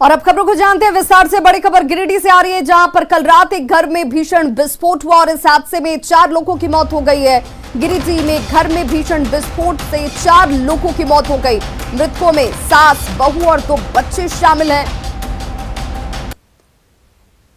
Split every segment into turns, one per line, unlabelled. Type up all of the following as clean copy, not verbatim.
और अब खबरों को जानते हैं विस्तार से। बड़ी खबर गिरिडीह से आ रही है, जहां पर कल रात एक घर में भीषण विस्फोट हुआ और इस हादसे में 4 लोगों की मौत हो गई है। गिरिडीह में घर में भीषण विस्फोट से 4 लोगों की मौत हो गई। मृतकों में सास, बहू और 2 बच्चे शामिल हैं।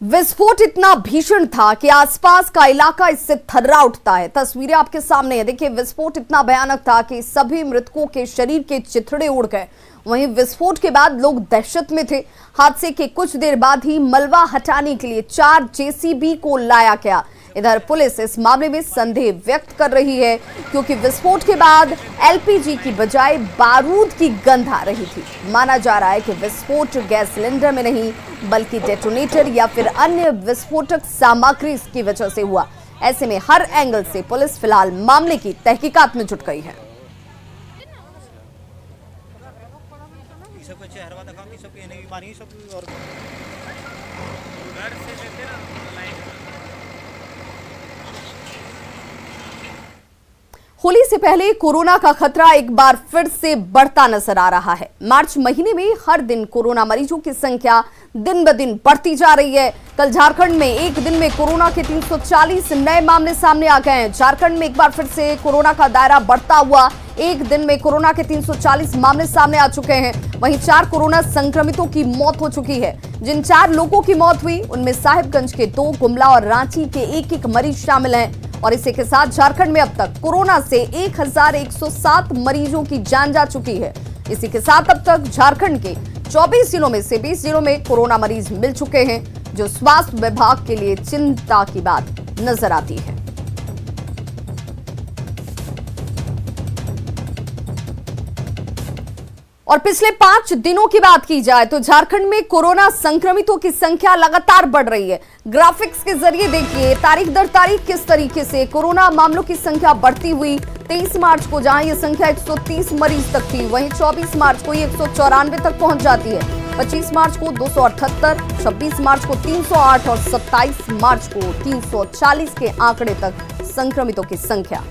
विस्फोट इतना भीषण था कि आसपास का इलाका इससे थर्रा उठता है। तस्वीरें आपके सामने है, देखिए विस्फोट इतना भयानक था कि सभी मृतकों के शरीर के चिथड़े उड़ गए। वहीं विस्फोट के बाद लोग दहशत में थे। हादसे के कुछ देर बाद ही मलबा हटाने के लिए 4 जेसीबी को लाया गया। इधर पुलिस इस मामले में संदेह व्यक्त कर रही है, क्योंकि विस्फोट के बाद एलपीजी की बजाय बारूद की गंध आ रही थी। माना जा रहा है कि विस्फोट गैस सिलेंडर में नहीं, बल्कि डेटोनेटर या फिर अन्य विस्फोटक सामग्री की वजह से हुआ। ऐसे में हर एंगल से पुलिस फिलहाल मामले की तहकीकात में जुट गई है। होली से पहले कोरोना का खतरा एक बार फिर से बढ़ता नजर आ रहा है। मार्च महीने में हर दिन कोरोना मरीजों की संख्या दिन ब दिन बढ़ती जा रही है। कल झारखंड में एक दिन में कोरोना के 340 नए मामले सामने आ गए हैं। झारखंड में एक बार फिर से कोरोना का दायरा बढ़ता हुआ एक दिन में कोरोना के 340 मामले सामने आ चुके हैं। वहीं 4 कोरोना संक्रमितों की मौत हो चुकी है। जिन 4 लोगों की मौत हुई उनमें साहिबगंज के 2, गुमला और रांची के 1-1 मरीज शामिल हैं। और इसी के साथ झारखंड में अब तक कोरोना से 1107 मरीजों की जान जा चुकी है। इसी के साथ अब तक झारखंड के 24 जिलों में से 20 जिलों में कोरोना मरीज मिल चुके हैं, जो स्वास्थ्य विभाग के लिए चिंता की बात नजर आती है। और पिछले 5 दिनों की बात की जाए तो झारखंड में कोरोना संक्रमितों की संख्या लगातार बढ़ रही है। ग्राफिक्स के जरिए देखिए तारीख दर तारीख किस तरीके से कोरोना मामलों की संख्या बढ़ती हुई। 23 मार्च को जहां ये संख्या 130 मरीज तक थी, वहीं 24 मार्च को ये 194 तक पहुंच जाती है। 25 मार्च को 278, 26 मार्च को 308 और 27 मार्च को 340 के आंकड़े तक संक्रमितों की संख्या।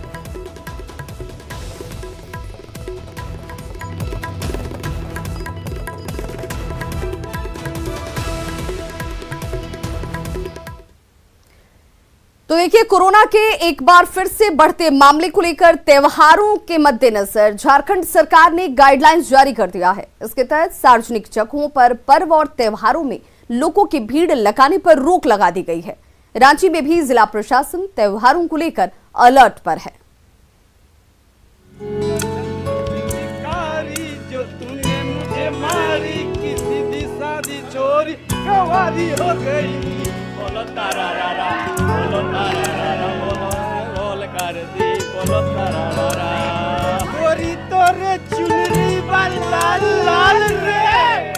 तो देखिए कोरोना के एक बार फिर से बढ़ते मामले को लेकर त्योहारों के मद्देनजर झारखंड सरकार ने गाइडलाइंस जारी कर दिया है। इसके तहत सार्वजनिक जगहों पर पर्व और त्योहारों में लोगों की भीड़ लगाने पर रोक लगा दी गई है। रांची में भी जिला प्रशासन त्योहारों को लेकर अलर्ट पर है।
जो तूने मुझे मारी किसी दिशा दी छोरी कवारी हो गई। बोलो तारारा बोलो तारारा बोल कर दी बोलो तारारा। गोरी तोरे चुनरी वाला लाल रे,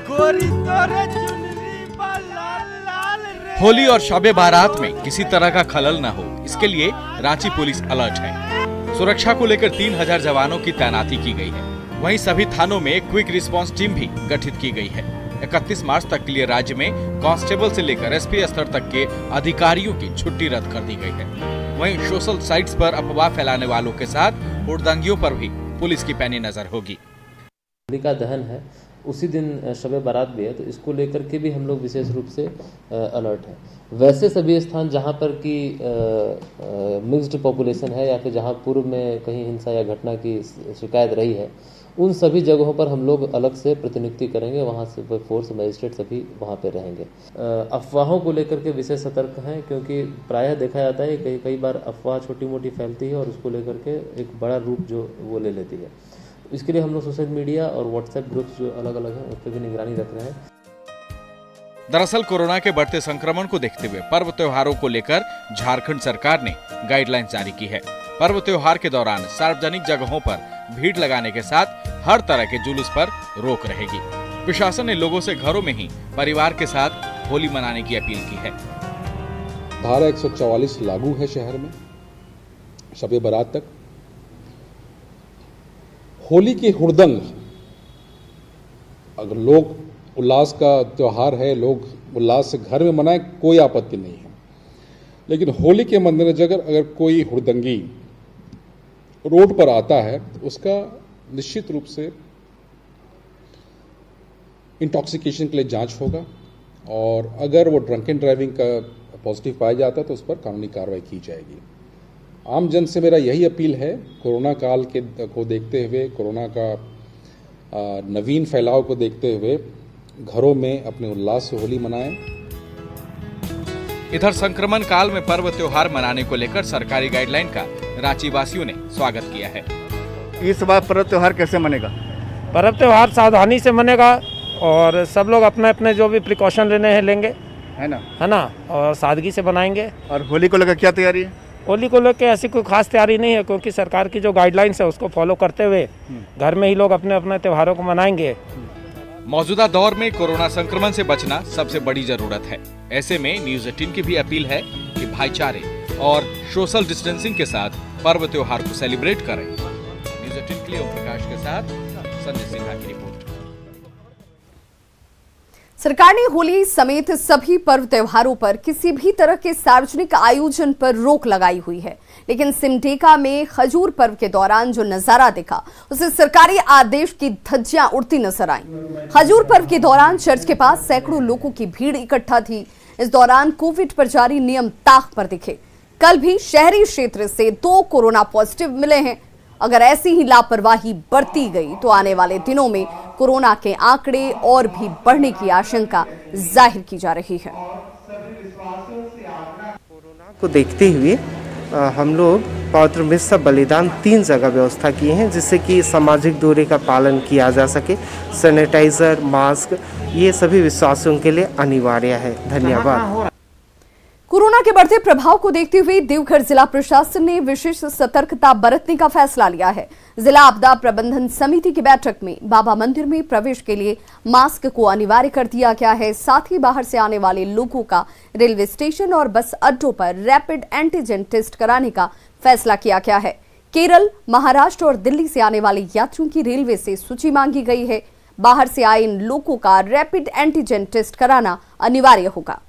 गोरी तोरे चुनरी वाला लाल रे।
होली और शब बारात में किसी तरह का खलल न हो, इसके लिए रांची पुलिस अलर्ट है। सुरक्षा को लेकर 3000 जवानों की तैनाती की गई है। वहीं सभी थानों में क्विक रिस्पांस टीम भी गठित की गई है। 31 मार्च तक के लिए राज्य में कांस्टेबल से लेकर एसपी स्तर तक के अधिकारियों की छुट्टी रद्द कर दी गई है। वहीं सोशल साइट्स पर अफवाह फैलाने वालों के साथ हुड़दंगियों पर भी पुलिस की पैनी नजर होगी।
होली का दहन है, उसी दिन शब बारात भी है, तो इसको लेकर के भी हम लोग विशेष रूप से अलर्ट हैं। वैसे सभी स्थान जहां पर कि मिक्स्ड पॉपुलेशन है या फिर जहां पूर्व में कहीं हिंसा या घटना की शिकायत रही है, उन सभी जगहों पर हम लोग अलग से प्रतिनियुक्ति करेंगे। वहां से फोर्स मजिस्ट्रेट सभी वहां पे रहेंगे। अफवाहों को लेकर के विशेष सतर्क हैं, क्योंकि प्रायः देखा जाता है कि कई बार अफवाह छोटी मोटी फैलती है और उसको लेकर के एक बड़ा रूप जो वो ले लेती है। इसके लिए हम लोग सोशल मीडिया और व्हाट्सएप ग्रुप्स जो अलग अलग हैं उस पर भी निगरानी रख रहे हैं।
दरअसल कोरोना के बढ़ते संक्रमण को देखते हुए पर्व त्योहारों को लेकर झारखंड सरकार ने गाइडलाइंस जारी की है। पर्व त्योहार के दौरान सार्वजनिक जगहों पर भीड़ लगाने के साथ हर तरह के जुलूस पर रोक रहेगी। प्रशासन ने लोगों से घरों में ही परिवार के साथ होली मनाने की अपील की है।
धारा 144 लागू है शहर में शब बारात तक। होली की हुड़दंग, अगर लोग उल्लास का त्योहार है, लोग उल्लास से घर में मनाएं, कोई आपत्ति नहीं है। लेकिन होली के मद्देनजर अगर कोई हुड़दंगी रोड पर आता है तो उसका निश्चित रूप से इंटॉक्सिकेशन के लिए जांच होगा और अगर वो ड्रंकन ड्राइविंग का पॉजिटिव पाया जाता है तो उस पर कानूनी कार्रवाई की जाएगी। आम जन से मेरा यही अपील है, कोरोना काल को देखते हुए, कोरोना का नवीन फैलाव को देखते हुए घरों में अपने उल्लास से होली मनाएं।
इधर संक्रमण काल में पर्व त्योहार मनाने को लेकर सरकारी गाइडलाइन का रांची वासियों ने स्वागत किया है।
इस बार पर्व त्योहार कैसे मनेगा?
पर्व त्योहार सावधानी से मनेगा और सब लोग अपने अपने जो भी प्रिकॉशन लेने हैं लेंगे, है ना, और सादगी से बनाएंगे।
और होली को लेकर क्या तैयारी है?
होली को लेकर ऐसी कोई खास तैयारी नहीं है, क्योंकि सरकार की जो गाइडलाइंस है उसको फॉलो करते हुए घर में ही लोग अपने अपने त्योहारों को मनाएंगे।
मौजूदा दौर में कोरोना संक्रमण से बचना सबसे बड़ी जरूरत है। ऐसे में न्यूज़ 18 की भी अपील है कि भाईचारे और सोशल डिस्टेंसिंग के साथ पर्व त्योहार को सेलिब्रेट करें। न्यूज़ 18 के लिए ओम प्रकाश के साथ संजय सिन्हा की रिपोर्ट।
सरकार ने होली समेत सभी पर्व त्योहारों पर किसी भी तरह के सार्वजनिक आयोजन पर रोक लगाई हुई है, लेकिन सिमडेगा में खजूर पर्व के दौरान जो नजारा दिखा उसे सरकारी आदेश की धज्जियां उड़ती नजर आईं। खजूर पर्व के दौरान चर्च के पास सैकड़ों लोगों की भीड़ इकट्ठा थी। इस दौरान कोविड पर जारी नियम ताक पर दिखे। कल भी शहरी क्षेत्र से 2 कोरोना पॉजिटिव मिले हैं। अगर ऐसी ही लापरवाही बरती गई तो आने वाले दिनों में कोरोना के आंकड़े और भी बढ़ने की आशंका जाहिर की जा रही है।
कोरोना को देखते हुए हम लोग पवित्र मिस्सा बलिदान 3 जगह व्यवस्था किए हैं, जिससे कि सामाजिक दूरी का पालन किया जा सके। सैनिटाइजर, मास्क, ये सभी विश्वासियों के लिए अनिवार्य है। धन्यवाद।
कोरोना के बढ़ते प्रभाव को देखते हुए देवघर जिला प्रशासन ने विशेष सतर्कता बरतने का फैसला लिया है। जिला आपदा प्रबंधन समिति की बैठक में बाबा मंदिर में प्रवेश के लिए मास्क को अनिवार्य कर दिया गया है। साथ ही बाहर से आने वाले लोगों का रेलवे स्टेशन और बस अड्डों पर रैपिड एंटीजन टेस्ट कराने का फैसला किया गया है। केरल, महाराष्ट्र और दिल्ली से आने वाले यात्रियों की रेलवे से सूची मांगी गई है। बाहर से आए इन लोगों का रैपिड एंटीजन टेस्ट कराना अनिवार्य होगा।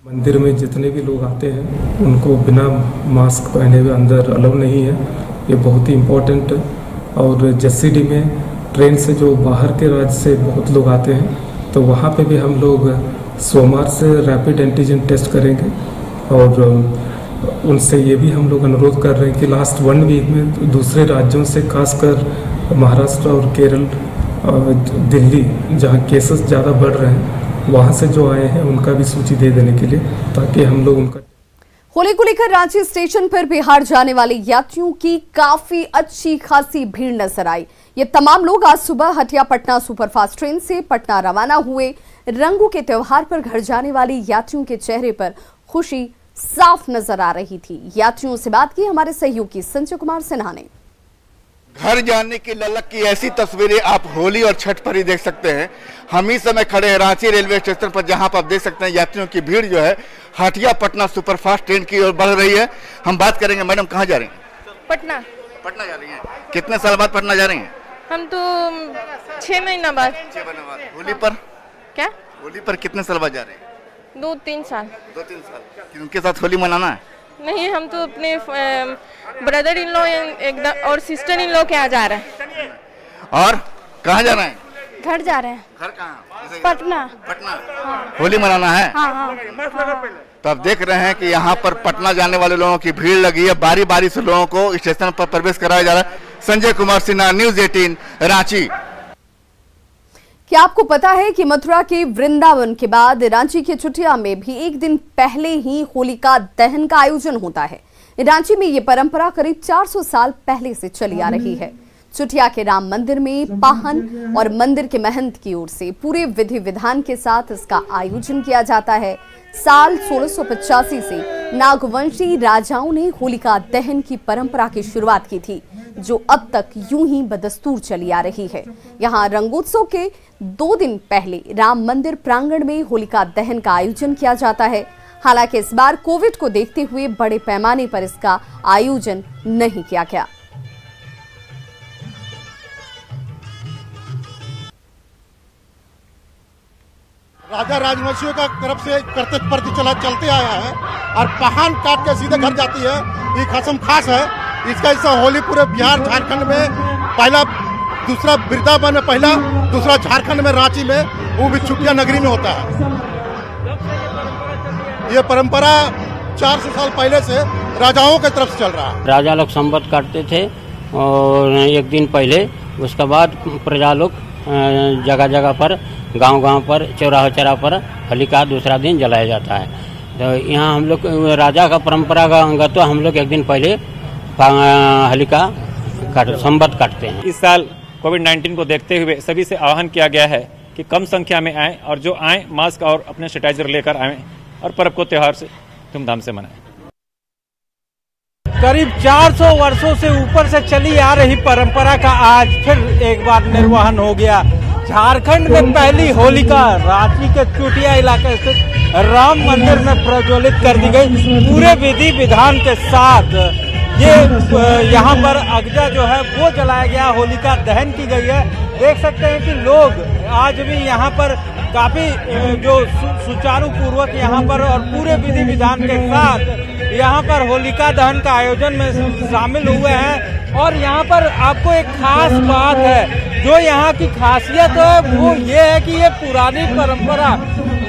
मंदिर में जितने भी लोग आते हैं उनको बिना मास्क पहने हुए अंदर अलाउ नहीं है, ये बहुत ही इम्पोर्टेंट है। और जसीडी में ट्रेन से जो बाहर के राज्य से बहुत लोग आते हैं तो वहाँ पे भी हम लोग सोमवार से रैपिड एंटीजन टेस्ट करेंगे। और उनसे ये भी हम लोग अनुरोध कर रहे हैं कि लास्ट 1 वीक में दूसरे राज्यों से, खासकर महाराष्ट्र और केरल, दिल्ली, जहाँ केसेस ज़्यादा बढ़ रहे हैं, वहां से जो आए हैं उनका भी सूची दे देने के लिए, ताकि हम लोग उनका।
होली को लेकर रांची स्टेशन पर बिहार जाने वाले यात्रियों की काफी अच्छी खासी भीड़ नजर आई। ये तमाम लोग आज सुबह हटिया पटना सुपरफास्ट ट्रेन से पटना रवाना हुए। रंगों के त्योहार पर घर जाने वाले यात्रियों के चेहरे पर खुशी साफ नजर आ रही थी। यात्रियों से बात की हमारे सहयोगी संजय कुमार सिन्हा ने।
घर जाने की ललक की ऐसी तस्वीरें आप होली और छठ पर ही देख सकते हैं। हम इस समय खड़े हैं रांची रेलवे स्टेशन पर, जहां पर आप देख सकते हैं यात्रियों की भीड़ जो है हटिया पटना सुपरफास्ट ट्रेन की ओर बढ़ रही है। हम बात करेंगे, मैडम कहाँ जा रही हैं?
पटना।
पटना जा रही हैं। कितने साल बाद पटना जा रही हैं?
हम तो 6 महीना बाद।
6 महीने बाद। होली पर
क्या?
होली पर कितने साल बाद जा रहे हैं?
2-3 साल।
2-3 साल। उनके साथ होली मनाना है?
नहीं, हम तो अपने ब्रदर इन लॉ एकदम और सिस्टर इन लॉ के यहाँ जा रहे हैं।
और कहाँ जा रहे हैं?
घर जा रहे हैं।
घर कहाँ?
पटना।
पटना। हाँ। होली मनाना है?
हाँ।
तो आप देख रहे हैं कि यहाँ पर पटना जाने वाले लोगों की भीड़ लगी है। बारी बारी से लोगों को स्टेशन पर प्रवेश कराया जा रहा है। संजय कुमार सिन्हा, न्यूज़ 18 रांची।
क्या आपको पता है कि मथुरा के वृंदावन के बाद रांची के चुटिया में भी एक दिन पहले ही होलिका दहन का आयोजन होता है। रांची में ये परंपरा करीब 400 साल पहले से चली आ रही है। चुटिया के राम मंदिर में पाहन और मंदिर के महंत की ओर से पूरे विधि विधान के साथ इसका आयोजन किया जाता है। साल 1685 से नागवंशी राजाओं ने होलिका दहन की परंपरा की शुरुआत की थी, जो अब तक यूं ही बदस्तूर चली आ रही है। यहाँ रंगोत्सव के 2 दिन पहले राम मंदिर प्रांगण में होलिका दहन का आयोजन किया जाता है। हालांकि इस बार कोविड को देखते हुए बड़े पैमाने पर इसका आयोजन नहीं किया गया।
राजा राजवंशियों का तरफ से करते चलते आया है और पहान काट के सीधे घर जाती है। ये कसम खास है। इसका हिस्सा होली पूरे बिहार झारखंड में पहला दूसरा वृंदावन में पहला, दूसरा झारखंड में रांची में, वो भी चुटिया नगरी में होता है। ये परंपरा 400 साल पहले से राजाओं की तरफ से चल रहा है।
राजा लोग संबत काटते थे और एक दिन पहले, उसके बाद प्रजा लोग जगह जगह पर, गांव-गांव पर, चौराहा पर होलिका दूसरा दिन जलाया जाता है। तो यहाँ हम लोग राजा का परंपरा का अंगत, तो हम लोग एक दिन पहले होलिका संबत काटते हैं।
इस साल कोविड-19 को देखते हुए सभी से आह्वान किया गया है कि कम संख्या में आएं और जो आएं मास्क और अपने सैनिटाइजर लेकर आएं और पर्व को त्योहार से धूमधाम से मनाएं।
करीब 400 वर्षों से ऊपर से चली आ रही परंपरा का आज फिर एक बार निर्वहन हो गया। झारखंड में पहली होलिका रांची के चुटिया इलाके स्थित राम मंदिर में प्रज्वलित कर दी गई। पूरे विधि विधान के साथ ये यहाँ पर अगजा जो है वो जलाया गया, होलिका दहन की गई है। देख सकते हैं कि लोग आज भी यहाँ पर काफी जो सुचारू पूर्वक यहाँ पर और पूरे विधि विधान के साथ यहाँ पर होलिका दहन का आयोजन में शामिल हुए हैं। और यहाँ पर आपको एक खास बात है, जो यहाँ की खासियत है वो ये है कि ये पुरानी परंपरा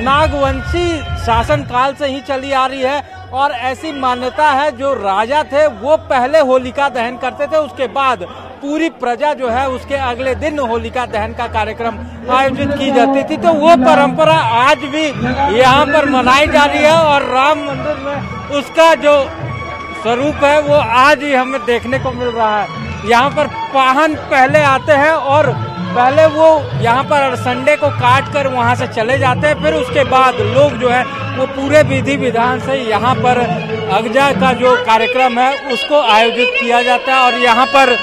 नागवंशी शासन काल से ही चली आ रही है। और ऐसी मान्यता है जो राजा थे वो पहले होलिका दहन करते थे, उसके बाद पूरी प्रजा जो है उसके अगले दिन होलिका दहन का कार्यक्रम आयोजित की जाती थी। तो वो परंपरा आज भी यहाँ पर मनाई जा रही है और राम मंदिर में उसका जो स्वरूप है वो आज ही हमें देखने को मिल रहा है। यहाँ पर वाहन पहले आते हैं और पहले वो यहाँ पर संडे को काट कर वहाँ से चले जाते हैं, फिर उसके बाद लोग जो है वो पूरे विधि विधान से यहाँ पर अगजा का जो कार्यक्रम है उसको आयोजित किया जाता है। और यहाँ पर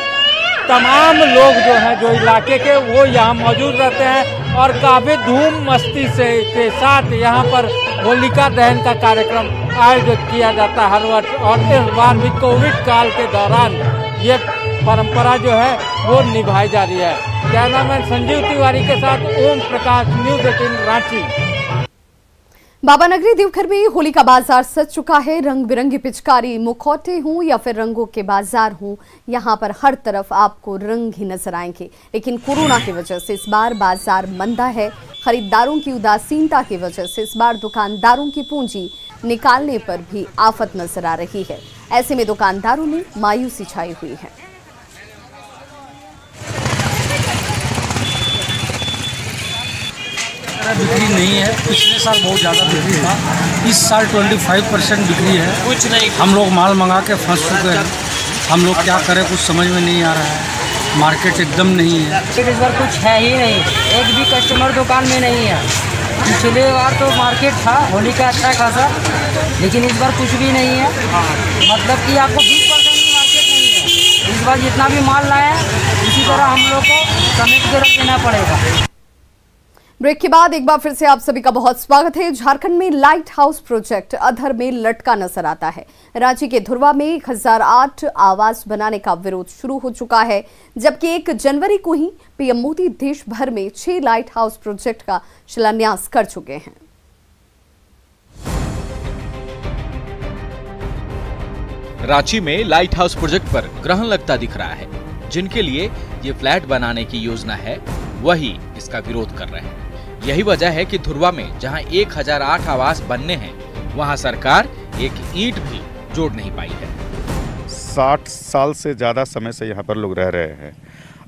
तमाम लोग जो हैं जो इलाके के वो यहाँ मौजूद रहते हैं और काफी धूम मस्ती से के साथ यहाँ पर होलिका दहन का कार्यक्रम आयोजित किया जाता है हर वर्ष। और इस बार भी कोविड काल के दौरान ये परंपरा जो है वो निभाई जा रही है। कैमरामैन संजीव तिवारी के साथ ओम प्रकाश, न्यूज़ 18 रांची।
बाबानगरी देवघर में होली का बाजार सज चुका है। रंग बिरंगी पिचकारी, मुखौटे हों या फिर रंगों के बाजार हों, यहाँ पर हर तरफ आपको रंग ही नजर आएंगे। लेकिन कोरोना की वजह से इस बार बाजार मंदा है। खरीदारों की उदासीनता की वजह से इस बार दुकानदारों की पूंजी निकालने पर भी आफत नजर आ रही है। ऐसे में दुकानदारों में मायूसी छाई हुई है।
बिक्री नहीं है, पिछले साल बहुत ज़्यादा बिक्री था, इस साल 25% बिक्री है। कुछ नहीं, हम लोग माल मंगा के फंस चुके हैं। हम लोग क्या करें, कुछ समझ में नहीं आ रहा है। मार्केट एकदम नहीं है,
इस बार कुछ है ही नहीं, एक भी कस्टमर दुकान में नहीं है। पिछले बार तो मार्केट था होली का अच्छा खासा, लेकिन इस बार कुछ भी नहीं है। मतलब कि आपको 20% भी मार्केट नहीं है। इस बार जितना भी माल लाए इसी तरह हम लोग को समेट के रख देना पड़ेगा।
ब्रेक के बाद एक बार फिर से आप सभी का बहुत स्वागत है। झारखंड में लाइट हाउस प्रोजेक्ट अधर में लटका नजर आता है। रांची के धुरवा में 1008 आवास बनाने का विरोध शुरू हो चुका है, जबकि 1 जनवरी को ही पीएम मोदी देश भर में 6 लाइट हाउस प्रोजेक्ट का शिलान्यास कर चुके हैं।
रांची में लाइट हाउस प्रोजेक्ट पर ग्रहण लगता दिख रहा है। जिनके लिए ये फ्लैट बनाने की योजना है वही इसका विरोध कर रहे हैं। यही वजह है कि धुरवा में जहां 1008 आवास बनने हैं, वहां सरकार एक ईंट भी जोड़ नहीं पाई है।
60 साल से ज़्यादा समय से यहाँ पर लोग रह रहे हैं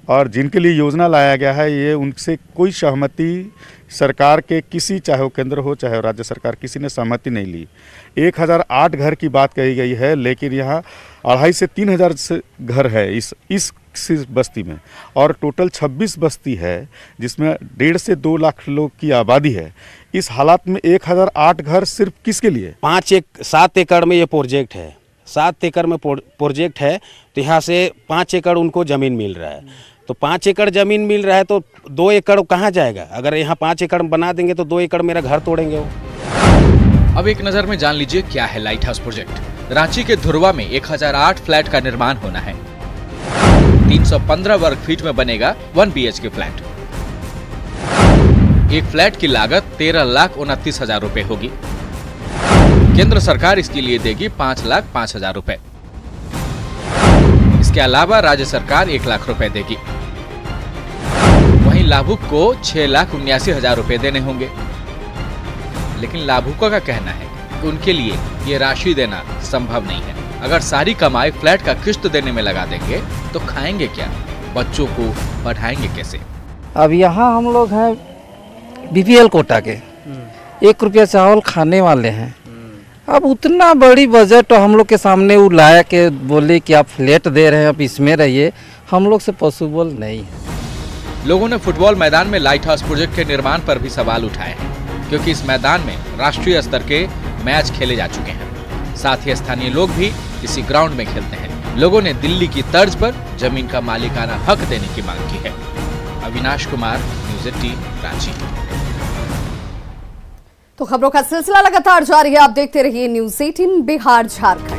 और जिनके लिए योजना लाया गया है, ये उनसे कोई सहमति सरकार के किसी, चाहे वो केंद्र हो चाहे राज्य सरकार, किसी ने सहमति नहीं ली। 1008 घर की बात कही गई है, लेकिन यहाँ 2500 से 3000 घर है इस बस्ती में, और टोटल 26 बस्ती है जिसमें 1.5 से 2 लाख लोग की आबादी है। इस हालात में 1008 घर सिर्फ किसके लिए?
7 एकड़ में ये प्रोजेक्ट है, 7 एकड़ में प्रोजेक्ट है, तो यहाँ से 5 एकड़ उनको ज़मीन मिल रहा है। तो 5 एकड़ ज़मीन मिल रहा है तो 2 एकड़ कहाँ जाएगा? अगर यहाँ 5 एकड़ बना देंगे तो 2 एकड़ मेरा घर तोड़ेंगे वो।
अब एक नज़र में जान लीजिए क्या है लाइट हाउस प्रोजेक्ट। रांची के धुरवा में 1008 फ्लैट का निर्माण होना है। 315 वर्ग फीट में बनेगा 1 BHK फ्लैट। एक फ्लैट की लागत 13,29,000 रुपए होगी। केंद्र सरकार इसके लिए देगी 5,05,000 रुपए। इसके अलावा राज्य सरकार 1 लाख रुपए देगी। लाभुक को 6,79,000 रुपए देने होंगे। लेकिन लाभुकों का कहना है कि उनके लिए ये राशि देना संभव नहीं है। अगर सारी कमाई फ्लैट का किस्त देने में लगा देंगे तो खाएंगे क्या, बच्चों को पढ़ाएंगे कैसे?
अब यहाँ हम लोग हैं बीपीएल कोटा के, 1 रुपया चावल खाने वाले हैं। अब उतना बड़ी बजट हम लोग के सामने वो लाया के बोले कि आप फ्लैट दे रहे हैं, आप इसमें रहिए, हम लोग से पॉसिबल नहीं है।
लोगों ने फुटबॉल मैदान में लाइट हाउस प्रोजेक्ट के निर्माण पर भी सवाल उठाए हैं, क्योंकि इस मैदान में राष्ट्रीय स्तर के मैच खेले जा चुके हैं। साथ ही स्थानीय लोग भी इसी ग्राउंड में खेलते हैं। लोगों ने दिल्ली की तर्ज पर जमीन का मालिकाना हक देने की मांग की है। अविनाश कुमार, न्यूज़ 18 रांची।
तो खबरों का सिलसिला लगातार जारी है, आप देखते रहिए न्यूज़ 18 बिहार झारखंड।